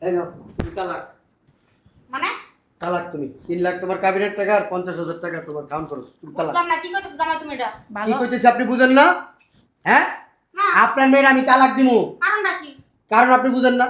এই নাও, তুমি তালাক। মানে তালাক তুমি। 3 লাখ তোমার কাবিনের টাকা আর 50,000 টাকা তোমার কাউন্ট করো। তুমি তালাক। বুঝলাম না কি কইতেছ জামাই তুমি এটা? কি কইতেছি আপনি বুঝেন না? হ্যাঁ? না। আপনার মেয়ের আমি তালাক দিমু। কারণটা কি? কারণ আপনি বুঝেন না?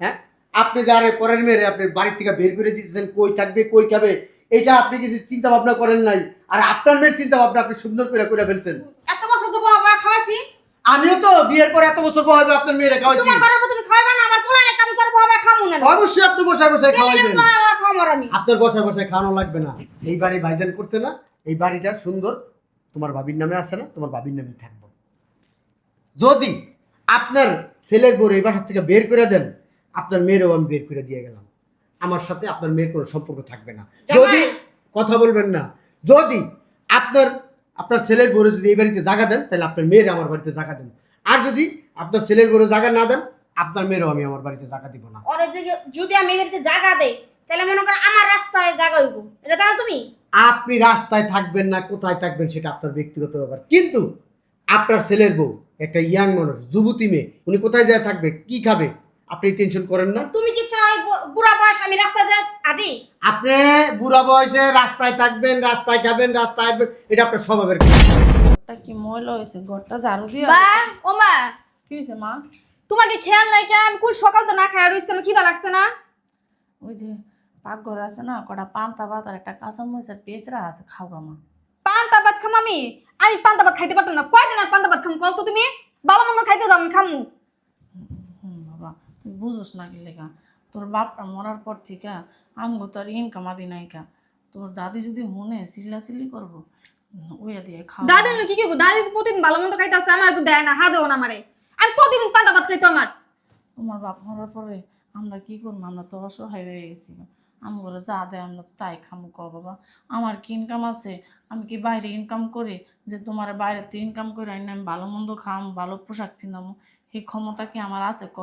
হ্যাঁ? আপনি যারে পরের মেয়েরে আপনি বাড়ি থেকে বের করে দিতেছেন, কই থাকবে, কই খাবে, এটা আপনি কিছু চিন্তা ভাবনা করেন নাই। আর আপনার মেয়ের চিন্তা ভাবনা আপনি সুন্দর করে ফেলছেন। এত বছর যে বাবা খাওয়াইছি আমিও তো বিয়ের পর এত বছর বয়সে আপনার মেয়েরে খাওয়াইছি। তোমার ঘরে তুমি খাইবা না আবার পোলারে কাম করে বাবা খামু না। অবশ্যই আপনি বসায় বসায় খাওয়াইবেন। খামর আমি। আপনার বসায় বসায় খাওয়ানো লাগবে না। এই বাড়ি ভাইজান করছে না, এই বাড়িটা সুন্দর তোমার ভাবির নামে আছে না, তোমার ভাবির নামে থাকবো। যদি আপনার ছেলের বউ এই বাসা থেকে বের করে দেন, আপনার মেয়েরও আমি বের করে দিয়ে গেলাম। আমার সাথে আপনার মেয়ের কোনো সম্পর্ক থাকবে না। যদি কথা বলবেন না, যদি আপনার আপনার ছেলের বউ যদি এই বাড়িতে জায়গা দেন, তাহলে আপনার মেয়ের আমার বাড়িতে জায়গা দেন। আর যদি আপনার ছেলের বউ জায়গা না দেন, আপনার মেয়েরও আমি আমার বাড়িতে জায়গা দিব না। ওরে যদি আমি এবারে জায়গা দেই তাহলে মনে করো আমার রাস্তায় জায়গা হইব, এটা জানো তুমি? আপনি রাস্তায় থাকবেন না কোথায় থাকবেন সেটা আপনার ব্যক্তিগত ব্যাপার, কিন্তু আপনার ছেলের বউ একটা ইয়াং মানুষ, যুবতী মেয়ে, উনি কোথায় যায় থাকবে, কি খাবে, আপনি টেনশন করেন না। তুমি কি চাও বুড়া বয়স আমি রাস্তায় যাই আডি? আপনি বুড়া বয়সে রাস্তায় থাকবেন, রাস্তায় খাবেন, রাস্তায় আসবেন, এটা আপনার স্বভাবের। ঘরটা কি ময়লা হয়েছে, ঘরটা ঝাড়ু দিয়ে। মা, ও মা, কি হয়েছে মা? তোমার কি খেয়াল নাই কেন? আমি কুল সকাল তো না খাই রইছি, আমার খিদা লাগছে না? ওই যে পাকঘর আছে না, কটা পান্তা ভাত আর একটা কাঁচা মরিচ আর পেঁচড়া আছে, খাও গা মা। পান্তা ভাত খাম আমি? আমি পান্তা ভাত খাইতে পারতাম না। কয়দিন আর পান্তা ভাত খাম কল তো তুমি? ভালো মন্দ খাইতে দাও, আমি খামু। বাবা তুই বুঝোস না কি লেখা, তোর বাপটা মরার পর থেকে আমগো তো আর ইনকাম আদি নাইকা। তোর দাদি যদি মনে চিল্লাচিল্লি করবো, ওইয়া দিয়ে খাও। দাদি কি করবো? দাদি তো প্রতিদিন ভালো মন্দ খাইতে আসে, আমার তো দেয় না, হা দেও না আমারে। আমি প্রতিদিন পান্তা ভাত খাইতো আমার। তোমার বাপ মরার পরে আমরা কি করবো? আমরা তো অসহায় হয়ে গেছি। আমগরে যা দেয় আমরা তো তাই খামু। ক বাবা, আমার কি ইনকাম আছে? আমি কি বাইরে ইনকাম করি যে তোমার বাইরে তো ইনকাম করে আইন আমি ভালো মন্দ খাম, ভালো পোশাক কিনামো? এই ক্ষমতা কি আমার আছে? ক।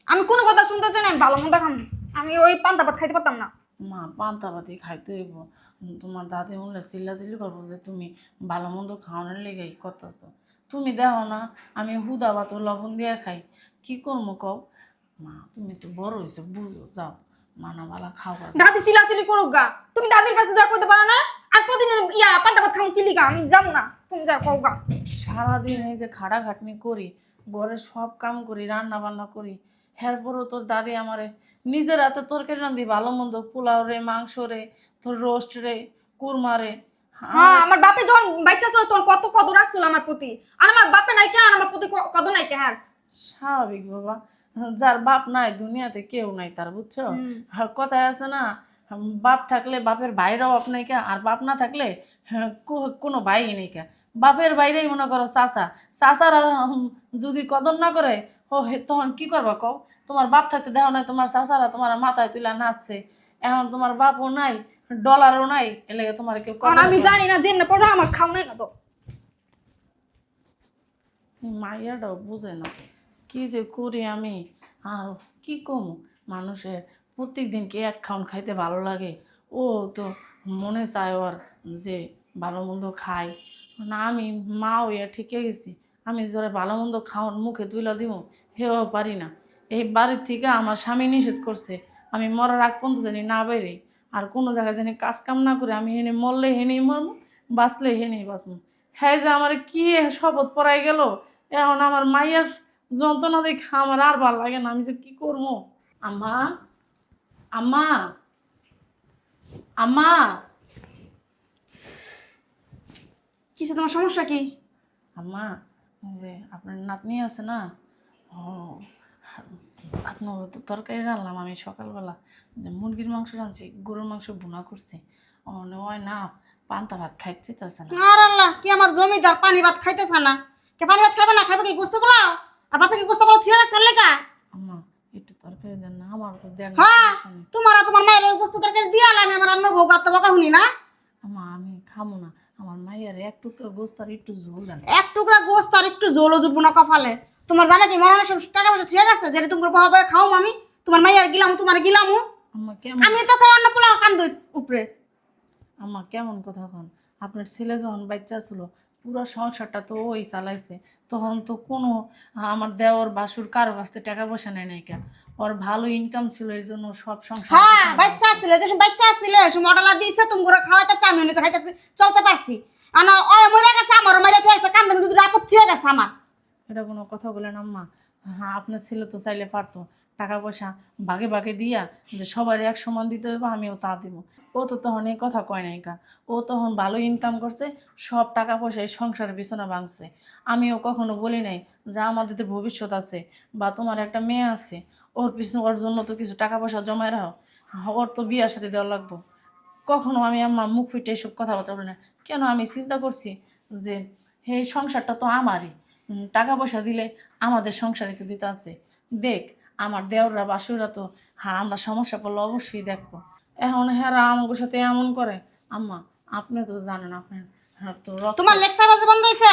আমি কোনো কথা শুনতে চাই না, আমি ভালো মন্দ খাম। আমি ওই পান্তা ভাত খাইতে পারতাম না। মা পান্তা ভাতি খাইতে হইব। তোমার দাদি বললে চিল্লাচিল্লি করবো যে তুমি ভালো মন্দ খাওয়ানোর লেগে করতেছ। তুমি দেখো না আমি হুদা ভাত লবণ দিয়ে খাই, কি করবো কও? মা তুমি তো বড় হয়েছো, বুঝো, যাও মানা বালা খাও। দাদি চিল্লাচিল্লি করুক গা, তুমি দাদির কাছে যা করতে পারো না? আর প্রতিদিন পান্তা ভাত খাম কি লিগা? আমি যাবো না, তুমি যা কও গা। সারাদিন এই যে খাটাখাটনি করি, ঘরের সব কাম করি, রান্না বান্না করি, এরপরও তোর দাদি আমারে নিজের হাতে তরকারি রান্ধি, ভালো মন্দ, পোলাও রে, মাংস রে, তোর রোস্ট রে, কুরমা রে। হ্যাঁ, আমার বাপে যখন বাচ্চা ছিল তখন কত কদর আসছিল আমার প্রতি, আর আমার বাপে নাই কেন আমার প্রতি কদর নাই কেন? স্বাভাবিক বাবা, যার বাপ নাই দুনিয়াতে কেউ নাই তার, বুঝছো? কথায় আছে না, বাপ থাকলে বাপের ভাইরাও বাপ নাই কে, আর বাপ না থাকলে কোনো ভাই নেই কে। বাপের বাইরেই মনে করো চাচা, চাচারা যদি কদর না করে ও তখন কি করবা কও? তোমার বাপ থাকতে দেখো না তোমার চাচারা তোমার মাথায় তুলে নাচছে, এখন তোমার বাপও নাই, ডলারও নাই, এলে তোমার কেউ আমি জানি না যেমনে পড়া আমার খাও নাই না তো। মাইয়াটাও বুঝে না কি যে করি আমি। আর কি কম, মানুষের প্রত্যেক দিন কি এক খাওন খাইতে ভালো লাগে? ও তো মনে চায় ওর যে ভালো মন্দ খাই না। আমি মা হইয়া ঠিকই গেছি, আমি যারা ভালো মন্দ খাওয়ান মুখে তুলে দিব হেও পারি না। এই বাড়ির থেকে আমার স্বামী নিষেধ করছে আমি মরার আগ পর্যন্ত জানি না বাইরে, আর কোনো জায়গায় জানি কাজ কাম না করে আমি হেনে মরলে হেনেই মরবো, বাঁচলে হেনেই বাঁচবো। হ্যাঁ যে আমার কি শপথ পড়াই গেল, এখন আমার মাইয়ার যন্ত্রণা দেখে আমার আর ভালো লাগে না, আমি যে কি করবো? আম্মা, আম্মা, আম্মা। কিসে তোমার সমস্যা কি? আম্মা, ওই যে আপনার নাতনি আছে না, ও আপনার তো তরকারি রান্নাম আমি সকালবেলা, যে মুরগির মাংস রাঁধছি, গরুর মাংস ভুনা করছি, ওই না পান্তা ভাত খাইতে চাইতেছে না। আর আল্লাহ, কি আমার জমিদার পানি ভাত খাইতেছ না? কে পানি ভাত খাবে না? খাবে কি গোস্ত পোলাও? আর বাপে কি গোস্ত পোলাও থিয়ে চললে কা? আম্মা একটু তরকারি দেন না, আমার তো দেন। হ্যাঁ, তোমার আর তোমার মায়ের ওই গোস্ত তরকারি দিয়ে আমি আমার রান্না ভোগ আর তো বকা শুনি না। আম্মা আমি খামো না, আমার মাইয়ার এক টুকরো গোস্ত আর একটু ঝোল দেন। এক টুকরা গোস্ত আর একটু জোলও জুটবো না কপালে। তোমার জানা কি মরণের সময় টাকা পয়সা থিয়ে গেছে যেটা তুমি বহাবে খাও আমি? তোমার মাইয়ার গিলাম তোমার গিলামু। আম্মা কেমন, আমি তো খাই অন্য পোলাও কান্দুই উপরে। আম্মা কেমন কথা কন? আপনার ছেলে যখন বাচ্চা ছিল পুরো সংসারটা তো ওই চালাইছে। তখন তো কোনো আমার দেওর বাসুর কারো কাছ থেকে টাকা পয়সা নেয় নাই কেন, ওর ভালো ইনকাম ছিল এই জন্য সব সংসার হ্যাঁ বাচ্চা আসছিল, যে বাচ্চা আসছিল মডেলা দিয়েছে, তুমি করে খাওয়াইতেছে, আমি নিজে খাইতেছি, চলতে পারছি। আর ওই মরে গেছে, আমারও মেরে ঠিক আছে, কান্দন কিন্তু আপত্তি হয়ে গেছে আমার। এটা কোনো কথা বলেন আম্মা? হ্যাঁ আপনার ছেলে তো চাইলে পারতো টাকা পয়সা ভাগে ভাগে দিয়া যে সবার এক সমান দিতে হইব, আমিও তা দিব। ও তো তখন এই কথা কয় নাই কা, ও তখন ভালো ইনকাম করছে, সব টাকা পয়সা এই সংসারের বিছানা ভাঙছে। আমিও কখনো বলি নাই যে আমাদের তো ভবিষ্যৎ আছে বা তোমার একটা মেয়ে আছে, ওর পিছনে ওর জন্য তো কিছু টাকা পয়সা জমায় রাখো, ওর তো বিয়ার সাথে দেওয়া লাগবো। কখনো আমি আম্মা মুখ ফুটে এসব কথাবার্তা বলি না। কেন আমি চিন্তা করছি যে এই সংসারটা তো আমারই, টাকা পয়সা দিলে আমাদের সংসারে তো দিতে আছে। দেখ আমার দেওররা বাসুরা তো, হ্যাঁ আমরা সমস্যা পড়লে অবশ্যই দেখবো। এখন হ্যাঁ আমার সাথে এমন করে। আম্মা আপনি তো জানেন আপনার হ্যাঁ তো তোমার লেকচার বাজে বন্ধ হয়েছে?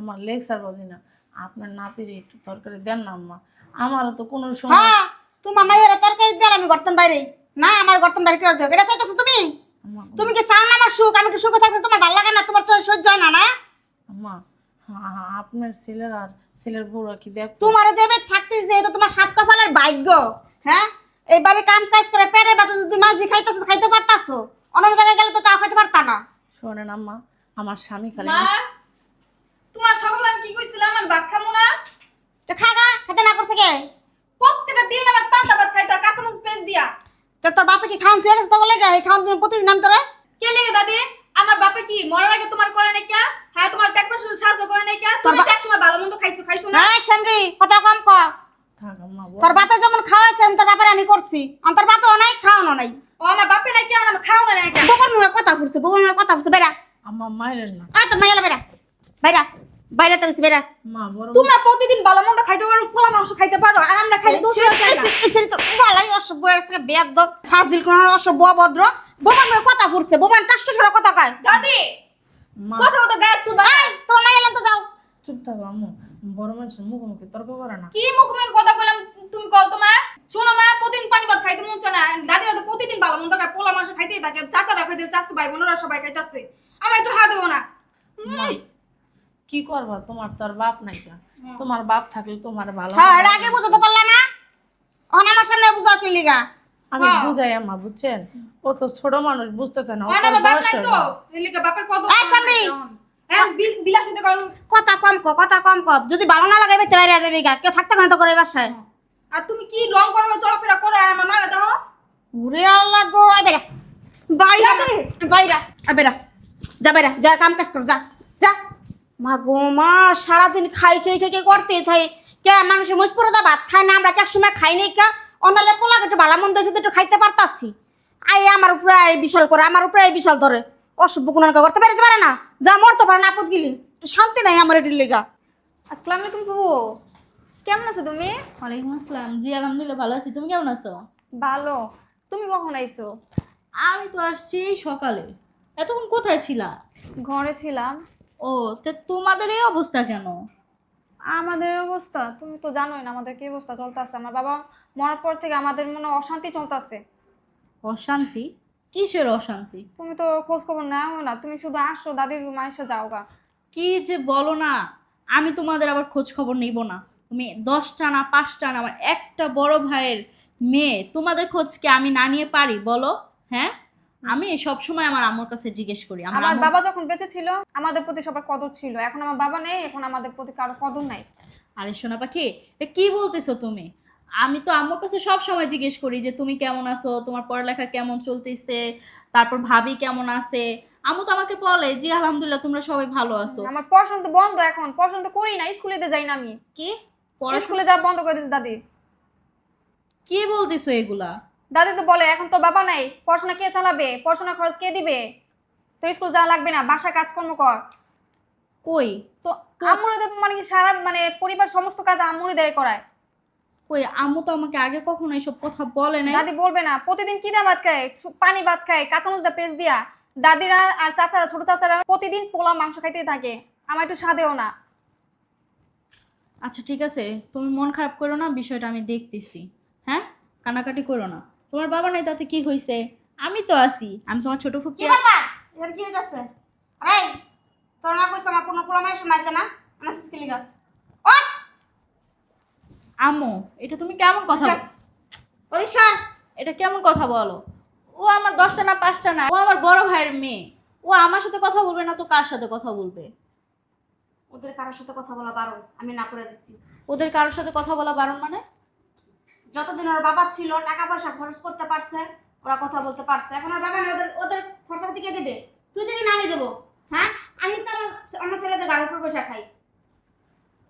আমার লেকচার বাজি না, আপনার নাতির একটু তরকারি দেন না আম্মা, আমারও তো কোনো সময়। হ্যাঁ তোমার মায়ের তরকারি দিলে আমি গর্তন বাইরে, না আমার গর্তন বাইরে করে দেবো, এটা চাইতেছো তুমি? আম্মা তুমি কি চাও না আমার সুখ? আমি একটু সুখে থাকতে তোমার ভালো লাগে না? তোমার তো সহ্য হয় না না? আম্মা হ্যাঁ আপনার ছেলের আর ছেলের বউরা কি দেখ তোমার দেবে থাকতে যে এটা তোমার সাত কপালের ভাগ্য। হ্যাঁ এইবারে কাম কাজ করে পেটের ব্যথা যদি মাঝি খাইতেছো খাইতে পারতাছো, অন্য জায়গায় গেলে তো তাও খাইতে পারতা না। শোনেন আম্মা, আমার স্বামী খালি মা তোমার সকালে আমি কি কইছিলাম আমি ভাত খামু না? তো খাগা, খেতে না করছে কে? প্রত্যেকটা দিন আমার পান্তা ভাত খাইতে হয় কাঁচামরিচ পেঁয়াজ দিয়া। তো তোর বাপে কি খাওয়ান ছেড়ে গেছে? তো লেগে এই খাওয়ান তুমি প্রতিদিন নাম তোরা? কে লেগে দাদি? আমার বাপে কি মরার আগে তোমার করে নাই কা? হ্যাঁ তোমার টাকা পয়সা সাহায্য করে নাই কা? তুমি এক সময় ভালো মন্দ খাইছো না? হ্যাঁ সামরি কথা কম ক। থাক আম্মা তোর বাপে যেমন খাওয়াইছে তোর বাপের আমি করছি, আর তোর বাপে অনেক খাওয়ানো নাই। ও আমার বাপে নাই কে? আমার খাও না নাই কা? বকর মুখে কথা ফুরছে, বকর মুখে কথা ফুরছে, বেরা। আম্মা মাইরেন না। আয় তোর মাইলা বেরা, বাইরা বাইরে তো বেরা। মা বড় তোমরা প্রতিদিন ভালো মন্দ খাইতে পারো, পোলা মাংস খাইতে পারো, আর আমরা খাইলে দোষ হয়ে যায় না। এই তো বালাই অসভ্য একটা বেয়াদ ফাজিল কোন অসভ্য অভদ্র, বকর মুখে কথা ফুরছে, বোবান টাষ্ট সরা কথা কয়। দাদি মা কথা তো গায়ে তুই বা এই তোর মাইলা তো যাও। চুপ থাকো আম্মু, বড় মানুষের মুখোমুখি তর্ক করে না। কি মুখে কথা কইলাম তুমি কও তো মা? শোনো মা, প্রতিদিন পানি ভাত খাইতে মন চায় না, দাদিরা তো প্রতিদিন ভালো মন্দ খায়, পোলা মাংস খাইতেই থাকে, চাচারা খাইতে, চাচতো ভাই বোনেরা সবাই খাইতাছে, আমার একটু হাত দেবো না? মা, কি করবা, তোমার তো আর বাপ নাই কা, তোমার বাপ থাকলে তোমার ভালো হ্যাঁ এর আগে বুঝতে পারলা না, অন আমার সামনে বুঝাও কি লিগা? আমি বুঝাই আম্মা, বুঝছেন? ও তো ছোট মানুষ, বুঝতেছে না, আমার ওর বাপ বয়স নাই হয়ে তো, গেল। এলিকা বাপের কত এই সামনে। বিলাসিতে করো। কথা কম ক, কথা কম ক, যদি ভালো না লাগে বাইতে বাইরে যাবি গা, কেউ থাকতে না তো করে বাসায়। আর তুমি কি রং করো, চলাফেরা করো, আর আমার মারা দাও। ওরে আল্লাহ গো, আই বেরা বাইরা বাইরা, আই বেরা যা, বেরা যা, কাম কাজ কর, যা যা। মা গো মা, সারাদিন খাই খাই খাই খাই করতে থাই কে, মানুষের মুসপুরদা ভাত খায় না, আমরা এক সময় খাই নাই কা, অনালে পোলা একটু ভালো মন্দ হয়েছে একটু খাইতে পারতাছি। আই আমার উপরে এই বিশাল করে, আমার উপরে এই বিশাল ধরে, অসভ্য কোন করতে পারতে পারে না, যা মরতে পারে না, আপদ গিলি একটু শান্তি নাই আমার এটির লেগা। আসসালামু আলাইকুম বাবু, কেমন আছো তুমি? ওয়ালাইকুম আসসালাম। জি আলহামদুলিল্লাহ ভালো আছি, তুমি কেমন আছো? ভালো। তুমি কখন আইছো? আমি তো আসছি এই সকালে। এতক্ষণ কোথায় ছিলা? ঘরে ছিলাম। ও তে তোমাদের এই অবস্থা কেন? আমাদের অবস্থা তুমি তো জানোই না, আমাদের কি অবস্থা চলতেছে। আমার বাবা মরার পর থেকে আমাদের মনে অশান্তি চলতেছে। অশান্তি? কিসের অশান্তি? তুমি তো খোঁজ খবর নাও না, তুমি শুধু আসো দাদির মায়ের সাথে যাও গা। কি যে বলো না, আমি তোমাদের আবার খোঁজ খবর নিব না। তুমি 10টা না 5টা না, আমার একটা বড় ভাইয়ের মেয়ে, তোমাদের খোঁজ কি আমি না নিয়ে পারি বলো? হ্যাঁ, আমি সব সময় আমার আম্মুর কাছে জিজ্ঞেস করি। আমার আম্মু- বাবা যখন বেঁচে ছিল আমাদের প্রতি সবার কদর ছিল, এখন আমার বাবা নেই, এখন আমাদের প্রতি কারো কদর নাই। আরে সোনা পাখি, এ কি বলতেছো তুমি? আমি তো আম্মুর কাছে সব সময় জিজ্ঞেস করি যে তুমি কেমন আছো, তোমার পড়ালেখা কেমন চলতেছে, তারপর ভাবি কেমন আছে। আম্মু তো আমাকে বলে জি আলহামদুলিল্লাহ তোমরা সবাই ভালো আছো। আমার পড়াশোনা তো বন্ধ, এখন পড়াশোনা তো করি না, স্কুলে তো যাই না আমি। কি পড়াশোনা? স্কুলে যা বন্ধ করে দিয়েছে দাদি। কি বলতেছো এগুলা? দাদি তো বলে এখন তোর বাবা নাই, পড়াশোনা কে চালাবে, পড়াশোনা খরচ কে দিবে, তো স্কুল যাওয়া লাগবে না, বাসায় কাজকর্ম কর। কই তো আম্মুরে তো মানে কি সারা মানে পরিবার সমস্ত কাজ আম্মুরে দেয় করায়। কই আম্মু তো আমাকে আগে কখনো এসব কথা বলে নাই। দাদি বলবে না, প্রতিদিন কি দিয়ে ভাত খায়, পানি ভাত খায় কাঁচামচ দা পেস্ট দিয়া। দাদিরা আর চাচারা, ছোট চাচারা প্রতিদিন পোলা মাংস খাইতেই থাকে, আমার একটু স্বাদেও না। আচ্ছা ঠিক আছে, তুমি মন খারাপ করো না, বিষয়টা আমি দেখতেছি। হ্যাঁ, কানাকাটি করো না। তোমার বাবা নাই তাতে কি হয়েছে? আমি তো আছি, আমি তোমার ছোট ফুপি। কি বাবা এর কি হইতাছে? আরে তোর না কইছ আমার কোনো পোলা মাইছ নাই কেনা আমার সুস্কি লিগা ও আম্মু এটা তুমি কেমন কথা আচ্ছা। ওই সর এটা কেমন কথা বলো? ও আমার 10টা না 5টা না, ও আমার বড় ভাইয়ের মেয়ে। ও আমার সাথে কথা বলবে না তো কার সাথে কথা বলবে? ওদের কারোর সাথে কথা বলা বারণ, আমি না করে দিছি। ওদের কারোর সাথে কথা বলা বারণ মানে? যতদিন ওর বাবা ছিল টাকা পয়সা খরচ করতে পারছে, ওরা কথা বলতে পারছে। এখন ওর বাবা নেই, ওদের ওদের খরচাপাতি কে দেবে? তুই দিবি না আমি দেবো? হ্যাঁ, আমি তো আমার ছেলেদের গাড়ির উপর পয়সা খাই।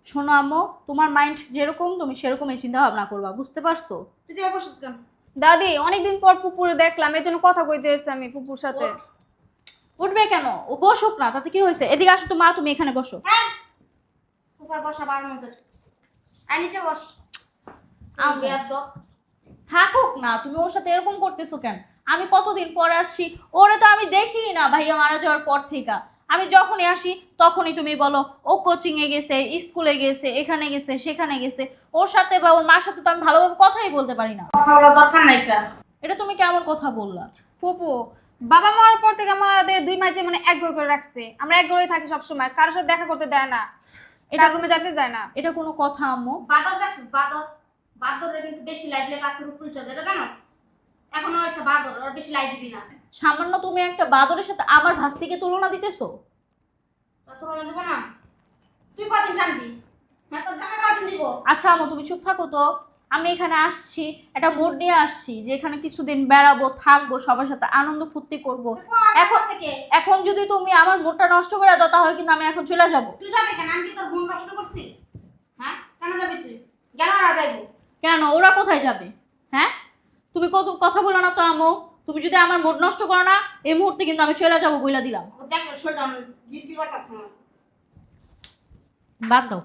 শোনো আম্মু, তোমার মাইন্ড যেরকম তুমি সেরকমই চিন্তা ভাবনা করবা, বুঝতে পারছো? তুই যে বসিস কেন? দাদি অনেকদিন পর ফুপুরে দেখলাম, এই জন্য কথা কইতে এসেছি আমি ফুপুর সাথে। ওঠ। উঠবে কেন? ও বসুক না, তাতে কি হয়েছে? এদিকে আসো তো মা, তুমি এখানে বসো। হ্যাঁ, সুপার বসা বার মধ্যে আই নিচে বস। আম্মু। বেয়াদব। থাকুক না, তুমি ওর সাথে এরকম করতেছো কেন? আমি কতদিন পরে আসছি, ওরে তো আমি দেখি না ভাইয়া মারা যাওয়ার পর থেকে। আমি যখনই আসি তখনই তুমি বলো ও কোচিং এ গেছে, স্কুলে গেছে, এখানে গেছে, সেখানে গেছে। ওর সাথে বা ওর মার সাথে তো আমি ভালোভাবে কথাই বলতে পারি না। কথা বলার দরকার নাই কেন? এটা তুমি কেমন কথা বললা? ফুপু বাবা মার পর থেকে আমাদের 2 মাসে মানে এক ঘর করে রাখছে, আমরা এক ঘরেই থাকি সবসময়, কারোর সাথে দেখা করতে দেয় না, এটা রুমে যেতে দেয় না। এটা কোনো কথা আম্মু? বাদর গাছিস বাদর। বাদরে কিন্তু বেশি লাইটলে গাছের উপর উঠে যায়, এটা জানোস? এখনো হয়েছে বাদর, ওর বেশি লাইট দিবি না। সামান্য তুমি একটা বাদরের সাথে আমার ভাস্তিকে তুলনা দিতেছো? তা তোর মনে দেবো না? তুই কদিন টানবি? হ্যাঁ, তোর জামাই কদিন দিব? আচ্ছা আম্মু তুমি চুপ থাকো তো। আমি এখানে আসছি, একটা মুড নিয়ে আসছি যে এখানে কিছুদিন বেড়াবো, থাকবো, সবার সাথে আনন্দ ফুর্তি করবো। এখন থেকে এখন যদি তুমি আমার মুডটা নষ্ট করে দাও তাহলে কিন্তু আমি এখন চলে যাব। তুই যাবি কেন? আমি কি তোর মন নষ্ট করছি? হ্যাঁ, কেন যাবি তুই? গেল না যাইবো? কেন, ওরা কোথায় যাবে? হ্যাঁ, তুমি কত কথা বলো না তো আম্মু। তুমি যদি আমার মুড নষ্ট করো না, এই মুহূর্তে কিন্তু আমি চলে যাবো বইলা দিলাম। ও দেখ শোল্ডাউন গিট কি করতেছ না? বাদ দাও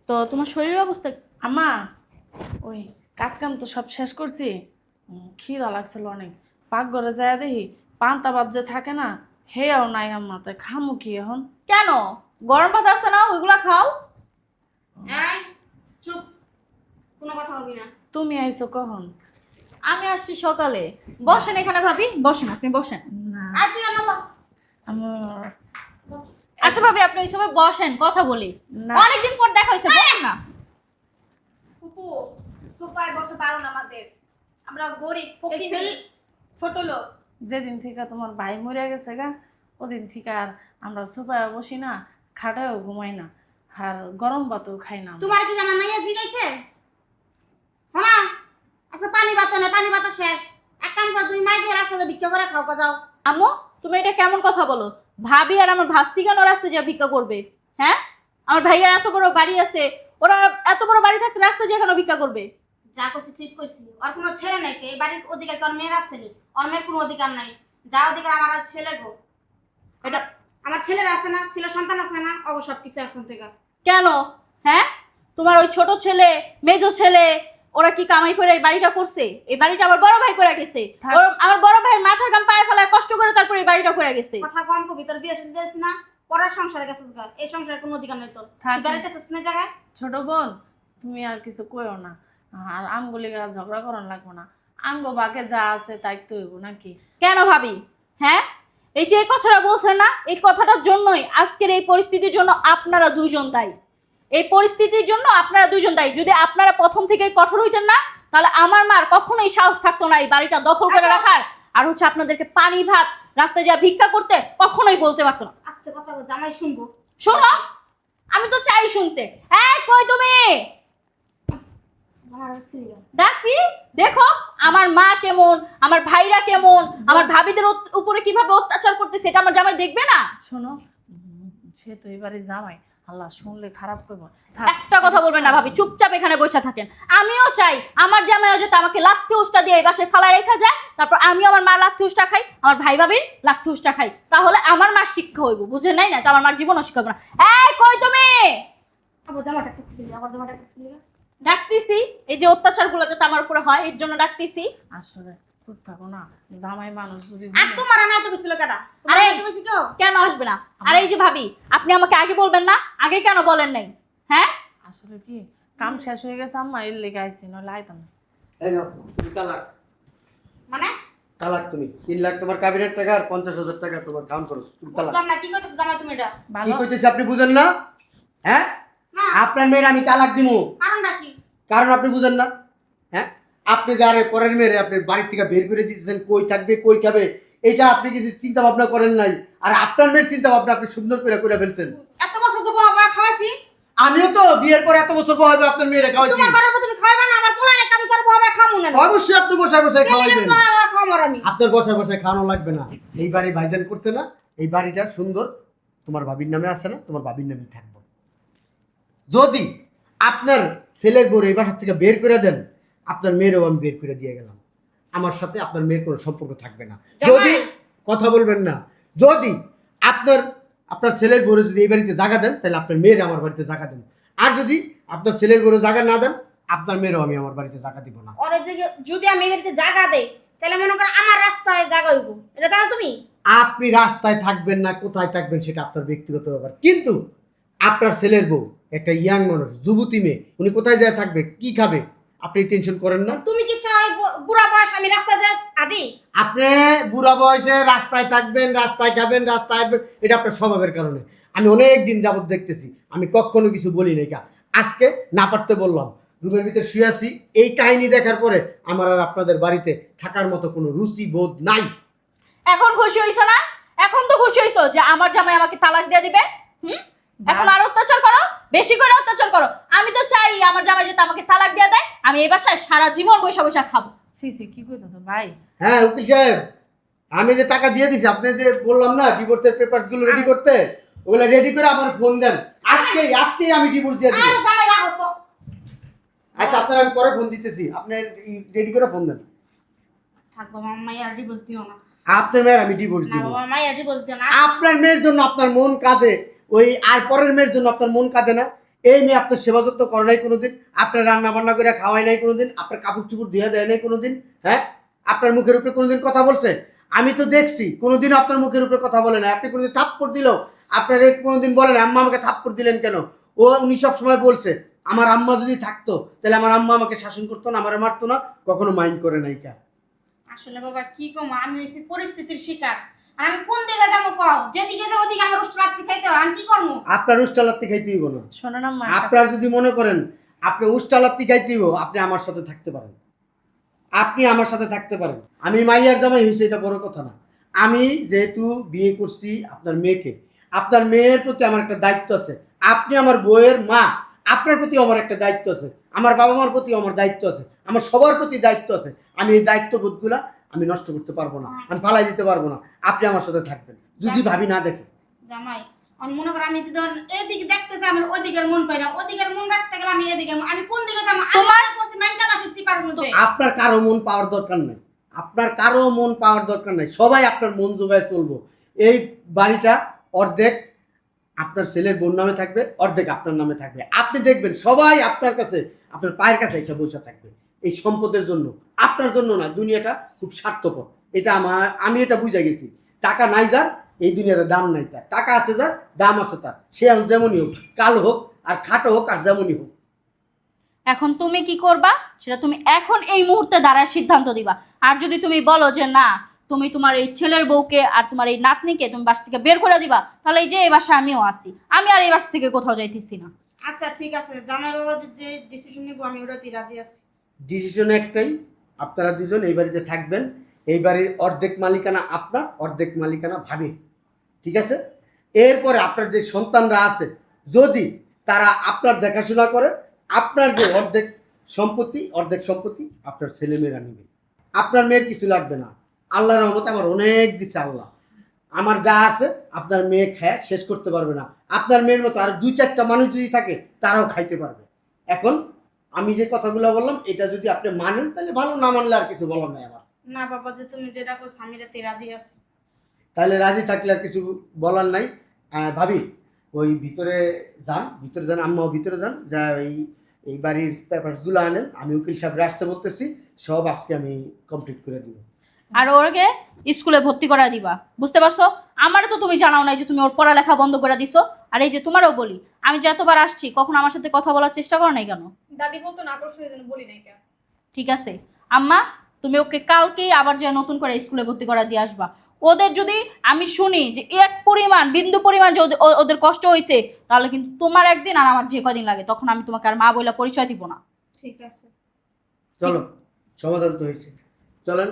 তো, তোমার শরীরের অবস্থা। আম্মা ওই কাজ কাম তো সব শেষ করছি, খিদা লাগছিল অনেক। পাকঘরে যায় দেখি পান্তা ভাত যে থাকে না, হেয়াও নাই আম্মা, তাই খামু কি এখন? কেন, গরম ভাত আছে না, ওইগুলা খাও। এই চুপ, কোনো কথা বলবি না। তুমি আইছো কখন? আমি আসছি সকালে। বসেন এখানে ভাবি, বসেন, আপনি বসেন। না আর তুই আনো বা। আমার আচ্ছা ভাবি, আপনি ওই সময় বসেন, কথা বলি। না। অনেকদিন পর দেখা হয়েছে, বসেন না। ফুপু সোফায় বসে পারো না, আমাদের আমরা গরিব ফকির এই ছোট লোক। যেদিন থেকে তোমার ভাই মরে গেছে গা, ওদিন থেকে আর আমরা সোফায় বসি না, খাটেও ঘুমাই না, আর গরম ভাতও খাই না আমরা। তোমার কি আমার মাইয়া জিগাইছে? হনা, আচ্ছা পানি বাতো না, পানি বাতো শেষ। এক কাম কর, দুই মাই যে রাস্তাতে ভিক্ষা করে খাও কা যাও। আম্মু তুমি এটা কেমন কথা বলো? ভাবি আর আমার ভাস্তি কেন রাস্তায় যা ভিক্ষা করবে? হ্যাঁ, আমার ভাইয়ার এত বড় বাড়ি আছে, ওরা এত বড় বাড়ি থাকতে রাস্তায় যা কেন ভিক্ষা করবে? যা কইছি ঠিক কইছি। আর কোনো ছেলে নাই কে? এই বাড়ির অধিকার কার মেয়ের আছে নি? ওর মেয়ের কোনো অধিকার নাই। যা অধিকার আমার আর ছেলে গো। এটা আমার ছেলের আছে না, ছেলে সন্তান আছে না, অবশ্য সব কিছু এখন থেকে। কেন? হ্যাঁ, তোমার ওই ছোট ছেলে, মেজো ছেলে, ওরা কি কামাই করে এই বাড়িটা করছে? এই বাড়িটা আমার বড় ভাই করে গেছে। আমার বড় ভাইয়ের মাথার গাম পায়ে ফেলায় কষ্ট করে তারপর এই বাড়িটা করে গেছে। কথা কম কবি, তোর বিয়ে শুনতে দিস না, পরের সংসারে গেছিস গা। এই সংসারে কোনো অধিকার নেই তোর। থাক। তুই বাড়িতে শুনে জায়গায় ছোট বোন, তুমি আর কিছু কইও না, আর আমগুলিগা ঝগড়া করার লাগবো না। আমগো বাকে যা আছে তাই তো হইব নাকি? কেন ভাবি? হ্যাঁ, এই যে এই কথাটা বলছেন না, এই কথাটার জন্যই আজকের এই পরিস্থিতির জন্য আপনারা দুইজন দায়ী। এই পরিস্থিতির জন্য আপনারা দুইজন দায়ী। যদি আপনারা প্রথম থেকেই কঠোর হইতেন না, তাহলে আমার মার কখনোই সাহস থাকতো না এই বাড়িটা দখল করে রাখার। আর হচ্ছে আপনাদেরকে পানি ভাত রাস্তায় যা ভিক্ষা করতে কখনোই বলতে পারতো না। আস্তে কথা বল, জামাই শুনবো। শোনো, আমি তো চাই শুনতে। এই কই তুমি? জামাই আসছে লিগা। ডাকি, দেখো আমার মা কেমন, আমার ভাইরা কেমন, আমার ভাবিদের উপরে কিভাবে অত্যাচার করতেছে, এটা আমার জামাই দেখবে না? শোনো, সে তো এবারে জামাই, আল্লাহ শুনলে খারাপ করবো। একটা কথা বলবেন না ভাবি, চুপচাপ এখানে বসে থাকেন। আমিও চাই আমার জামাইও যাতে আমাকে লাত্তি উষ্টা দিয়ে এই বাসায় ফালা রেখা যায়, তারপর আমিও আমার মার লাত্তি উষ্টা খাই, আমার ভাই ভাবির লাত্তি উষ্টা খাই, তাহলে আমার মার শিক্ষা হইব। বুঝেন নাই না তো আমার মার জীবনও শিক্ষা হইব না। এই কই তুমি? আবার জামাটা আসছে লিগা, আবার জামাটা আসছে লিগা। ডাকতেছি, এই যে অত্যাচারগুলো যাতে আমার উপরে হয় এর জন্য ডাকতেছি। আসলে চুপ থাকো না, জামাই মানুষ যদি আর তোমার না তো কইছিল কেডা? আরে, আরে তো কইছি কেউ? কেন আসবে না? আর এই যে ভাবি, আপনি আমাকে আগে বলবেন না, আগে কেন বলেন নাই? হ্যাঁ, আসলে কি কাম শেষ হয়ে গেছে আম্মা, এর লেগে আইসি, নইলে আইতাম না। এই নাও, তুমি তালাক। মানে তালাক তুমি 3 লাখ তোমার কাবিনের টাকা আর 50,000 টাকা তোমার কাউন্ট করো তুমি তালাক। বুঝলাম না কি করতেছ জামাই তুমি এটা? কি ভালো কইতেছি আপনি বুঝেন না? হ্যাঁ, না আপনার মেয়ের আমি তালাক দিমু, কারণটা কি? কারণ আপনি বুঝেন না। হ্যাঁ, আপনি যারে পরের মেয়ের আপনি বাড়ি থেকে বের করে দিতেছেন, কই থাকবে কই খাবে এটা আপনি কিছু চিন্তা ভাবনা করেন নাই। আর আপনার মেয়ের চিন্তা ভাবনা আপনি সুন্দর করে ফেলছেন। এত বছর যে বাবা খাওয়াছি, আমিও তো বিয়ের পর এত বছর বয়সে আপনার মেয়েরা খাওয়াইছি। তোমার ঘরের মধ্যে তুমি খাইবা না, আমার পোলা না আমি করব বাবা খামু না। অবশ্যই আপনি বসায় বসায় খাওয়াইবেন। বাবা খামর আমি। আপনার বসায় বসায় খাওয়ানো লাগবে না। এই বাড়ি ভাইজান করছে না, এই বাড়িটা সুন্দর তোমার ভাবির নামে আছে না, তোমার ভাবির নামেই থাকবো। যদি আপনার ছেলের বউ এই বাসা থেকে বের করে দেন, আপনার মেয়েরও আমি বের করে দিয়ে গেলাম। আমার সাথে আপনার মেয়ের কোনো সম্পর্ক থাকবে না। যদি কথা বলবেন না, যদি আপনার ছেলের বউরে যদি এই বাড়িতে জায়গা দেন, তাহলে আপনার মেয়ের আমার বাড়িতে জায়গা দেন। আর যদি আপনার ছেলের বউরে জায়গা না দেন, আপনার মেয়েরও আমি আমার বাড়িতে জায়গা দিব না। ওরে যদি আমি এবারে জায়গা দেই, তাহলে মনে করো আমার রাস্তায় জায়গা হইব, এটা জানো তুমি? আপনি রাস্তায় থাকবেন না কোথায় থাকবেন সেটা আপনার ব্যক্তিগত ব্যাপার, কিন্তু আপনার ছেলের বউ একটা ইয়াং মানুষ, যুবতী মেয়ে, উনি কোথায় যায় থাকবে, কি খাবে, আপনি টেনশন করেন না। তুমি কি চাই বুড়া বয়স আমি রাস্তায় যাই আদি? আপনি বুড়া বয়সে রাস্তায় থাকবেন, রাস্তায় খাবেন, রাস্তায় আসবেন, এটা আপনার স্বভাবের কারণে। আমি অনেক দিন যাবত দেখতেছি, আমি কখনো কিছু বলি নাই। আজকে না পারতে বললাম, রুমের ভিতরে শুয়ে আছি, এই কাহিনী দেখার পরে আমার আর আপনাদের বাড়িতে থাকার মতো কোনো রুচি বোধ নাই। এখন খুশি হইছো না? এখন তো খুশি হইছো যে আমার জামাই আমাকে তালাক দিয়ে দিবে। এখন আর অত্যাচার করো, বেশি করে অত্যাচার করো। আমি তো চাই আমার জামাই যাতে আমাকে তালাক দিয়ে দেয়, আমি এই বাসায় সারা জীবন বসে বসে খাবো। সিসি কি কইতেছ ভাই? হ্যাঁ উকিল সাহেব, আমি যে টাকা দিয়ে দিছি, আপনি যে বললাম না ডিভোর্সের পেপারস গুলো রেডি করতে, ওগুলো রেডি করে আমার ফোন দেন। আজকেই আমি ডিভোর্স দিয়ে দিই। আর জামাই রাখো তো। আচ্ছা, আপনার আমি পরে ফোন দিতেছি, আপনি রেডি করে ফোন দেন। থাক বাবা, মাইয়া ডিভোর্স দিও না। আপনার মেয়ের আমি ডিভোর্স না দিব। বাবা, মাইয়া ডিভোর্স দিও না। আপনার মেয়ের জন্য আপনার মন কাঁদে, ওই আর পরের মেয়ের জন্য আপনার মন কাঁদে না। এই মেয়ে আপনার সেবা যত্ন করে নাই কোনোদিন, আপনার রান্না বান্না করে খাওয়াই নাই কোনোদিন, আপনার কাপড় চুপড় দিয়ে দেয় নাই কোনোদিন। হ্যাঁ, আপনার মুখের উপরে কোনোদিন কথা বলছে? আমি তো দেখছি কোনোদিন আপনার মুখের উপরে কথা বলে না। আপনি কোনোদিন থাপ্পড় দিলেও আপনার কোনোদিন বলেন আম্মা আমাকে থাপ্পড় দিলেন কেন? উনি সবসময় বলছে আমার আম্মা যদি থাকতো তাহলে আমার আম্মা আমাকে শাসন করতো না, আমারে মারতো না, কখনো মাইন্ড করে নাই। কে আসলে বাবা কি কম, আমি হইছি পরিস্থিতির শিকার। আর আমি কোন দিকে যাবো কও? যেদিকে যাবো ওদিকে আমার উষ্টালাত্তি খাইতে হয়, আমি কি করবো? আপনার উষ্টালাত্তি খাইতে হইব না। শোনো না মা, আপনার যদি মনে করেন আপনি উষ্টালাত্তি খাইতে হইব, আপনি আমার সাথে থাকতে পারেন, আপনি আমার সাথে থাকতে পারেন। আমি মাইয়ার জামাই হয়েছে এটা বড় কথা না। আমি যেহেতু বিয়ে করছি আপনার মেয়েকে, আপনার মেয়ের প্রতি আমার একটা দায়িত্ব আছে। আপনি আমার বউয়ের মা, আপনার প্রতি আমার একটা দায়িত্ব আছে, আমার বাবা মার প্রতি আমার দায়িত্ব আছে, আমার সবার প্রতি দায়িত্ব আছে। আমি এই দায়িত্ববোধগুলা আমি নষ্ট করতে পারবো না, আমি ফালাই দিতে পারবো না। আপনি আমার সাথে থাকবেন যদি ভাবি না দেখে। জামাই আমি মনে করো আমি যদি এদিকে দেখতে চাই, আমার ওদিকের মন পাই না, ওদিকের মন রাখতে গেলে আমি এদিকে, আমি কোন দিকে যাবো? তোমার করছি মাইন্ডটা বাসি চিপার মধ্যে। আপনার কারো মন পাওয়ার দরকার নাই, আপনার কারো মন পাওয়ার দরকার নাই। সবাই আপনার মন জোগায় চলবো। এই বাড়িটা অর্ধেক আপনার ছেলের বোন নামে থাকবে, অর্ধেক আপনার নামে থাকবে। আপনি দেখবেন সবাই আপনার কাছে, আপনার পায়ের কাছে এসে বসে থাকবে এই সম্পদের জন্য, আপনার জন্য না। দুনিয়াটা খুব স্বার্থপর, এটা আমি এটা বুঝে গেছি। টাকা নাই যার এই দুনিয়াতে দাম নাই তার, টাকা আছে যার দাম আছে তার। সে যেমনই হোক, কালো হোক আর খাটো হোক আর যেমনই হোক। এখন তুমি কি করবা সেটা তুমি এখন এই মুহূর্তে দাঁড়ায় সিদ্ধান্ত দিবা। আর যদি তুমি বলো যে না, তুমি তোমার এই ছেলের বউকে আর তোমার এই নাতনিকে তুমি বাসা থেকে বের করে দিবা, তাহলে এই যে এই বাসায় আমিও আসি, আমি আর এই বাসা থেকে কোথাও যাইতেছি না। আচ্ছা ঠিক আছে, জামাই বাবা যে ডিসিশন নিব আমি ওটাতেই রাজি আছি। ডিসিশন একটাই, আপনারা দুজন এই বাড়িতে থাকবেন। এই বাড়ির অর্ধেক মালিকানা আপনার, অর্ধেক মালিকানা ভাবির, ঠিক আছে? এরপরে আপনার যে সন্তানরা আছে, যদি তারা আপনার দেখাশোনা করে, আপনার যে অর্ধেক সম্পত্তি আপনার ছেলেমেয়েরা নেবে। আপনার মেয়ের কিছু লাগবে না। আল্লাহর রহমতে আমার অনেক দিছে আল্লাহ। আমার যা আছে আপনার মেয়ে খায় শেষ করতে পারবে না। আপনার মেয়ের মতো আর 2-4টা মানুষ যদি থাকে তারাও খাইতে পারবে। এখন আমি যে কথাগুলো বললাম এটা যদি আপনি মানেন তাহলে ভালো, না মানলে আর কিছু বলার নাই আমার। না বাবা, যে তুমি যেটা করছো আমি এটাতে রাজি আছি। তাহলে রাজি থাকলে আর কিছু বলার নাই। ভাবি ওই ভিতরে যান, আম্মাও ভিতরে যান, যা এই বাড়ির পেপারসগুলো আনেন। আমি উকিল সাহেব আসতে বলতেছি, সব আজকে আমি কমপ্লিট করে দিব। আর ওরকে স্কুলে ভর্তি করা দিবা, বুঝতে পারছো? আমারও তো তুমি জানাও নাই যে তুমি ওর পড়ালেখা বন্ধ করে দিছো। আর এই যে তোমারও বলি, আমি যে এতবার আসছি কখন আমার সাথে কথা বলার চেষ্টা করো নাই কেন? দাদি বলতো না করছে, এই জন্য বলি নাই কেন। ঠিক আছে আম্মা, তুমি ওকে কালকেই আবার যে নতুন করে স্কুলে ভর্তি করা দিয়ে আসবা। ওদের যদি আমি শুনি যে এক পরিমাণ বিন্দু পরিমাণ যে ওদের কষ্ট হয়েছে, তাহলে কিন্তু তোমার একদিন আর আমার যে কদিন লাগে, তখন আমি তোমাকে আর মা বলে পরিচয় দিব না। ঠিক আছে। চলো, সমাধান তো হয়েছে, চলেন।